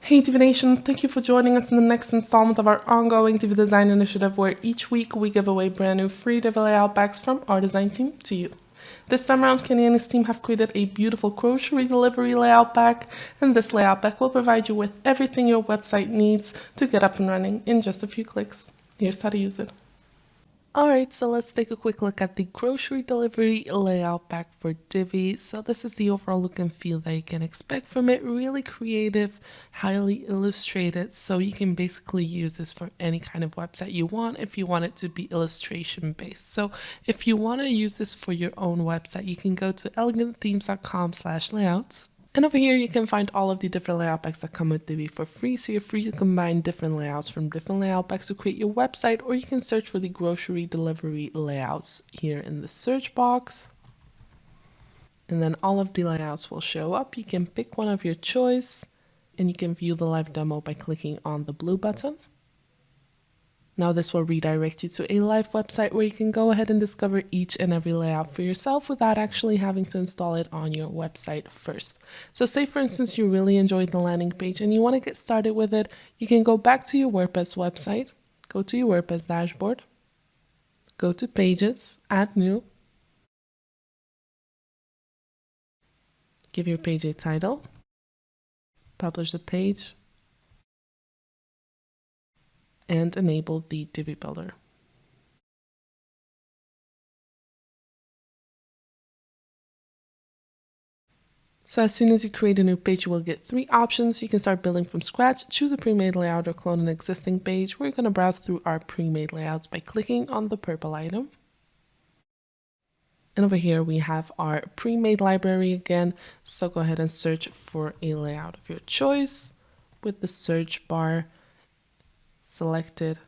Hey Divi Nation, thank you for joining us in the next installment of our ongoing Divi Design Initiative, where each week we give away brand new free Divi Layout Packs from our design team to you. This time around, Kenny and his team have created a beautiful grocery delivery layout pack, and this layout pack will provide you with everything your website needs to get up and running in just a few clicks. Here's how to use it. Alright, so let's take a quick look at the grocery delivery layout pack for Divi. So this is the overall look and feel that you can expect from it. Really creative, highly illustrated. So you can basically use this for any kind of website you want if you want it to be illustration based. So if you want to use this for your own website, you can go to elegantthemes.com/layouts. And over here, you can find all of the different layout packs that come with Divi for free. So you're free to combine different layouts from different layout packs to create your website, or you can search for the grocery delivery layouts here in the search box. And then all of the layouts will show up. You can pick one of your choice and you can view the live demo by clicking on the blue button. Now this will redirect you to a live website where you can go ahead and discover each and every layout for yourself without actually having to install it on your website first. So say for instance you really enjoyed the landing page and you want to get started with it, you can go back to your WordPress website, go to your WordPress dashboard, go to Pages, Add New, give your page a title, publish the page, and enable the Divi Builder. So as soon as you create a new page, you will get three options. You can start building from scratch, choose a pre-made layout, or clone an existing page. We're going to browse through our pre-made layouts by clicking on the purple item. And over here we have our pre-made library again. So go ahead and search for a layout of your choice with the search bar selected.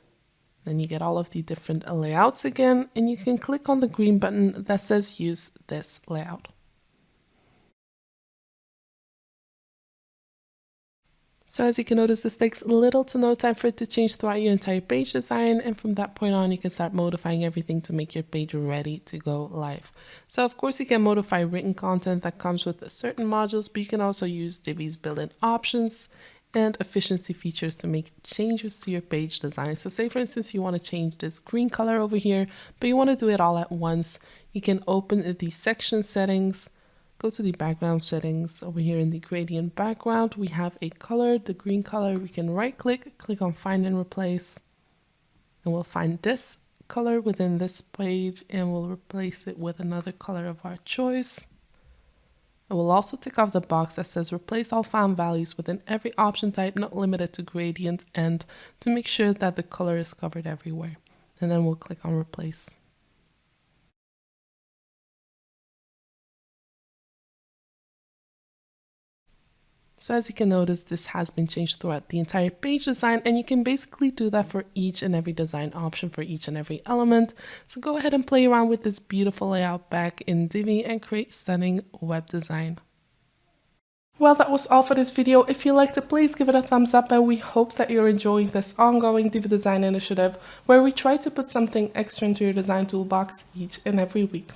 Then you get all of the different layouts again, and you can click on the green button that says use this layout. So as you can notice, this takes little to no time for it to change throughout your entire page design, and from that point on you can start modifying everything to make your page ready to go live. So of course you can modify written content that comes with certain modules, but you can also use Divi's built-in options and efficiency features to make changes to your page design. So say for instance you want to change this green color over here, but you want to do it all at once. You can open the section settings, go to the background settings. Over here in the gradient background we have a color, the green color. We can right click, click on find and replace, and we'll find this color within this page and we'll replace it with another color of our choice. I will also tick off the box that says replace all found values within every option type, not limited to gradient, and to make sure that the color is covered everywhere. And then we'll click on replace. So as you can notice, this has been changed throughout the entire page design, and you can basically do that for each and every design option for each and every element. So go ahead and play around with this beautiful layout pack in Divi and create stunning web design. Well, that was all for this video. If you liked it, please give it a thumbs up, and we hope that you're enjoying this ongoing Divi Design Initiative where we try to put something extra into your design toolbox each and every week.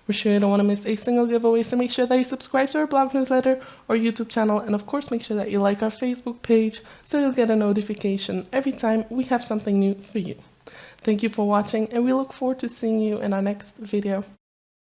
We're sure you don't want to miss a single giveaway, so make sure that you subscribe to our blog newsletter or YouTube channel, and of course make sure that you like our Facebook page so you'll get a notification every time we have something new for you. Thank you for watching, and we look forward to seeing you in our next video.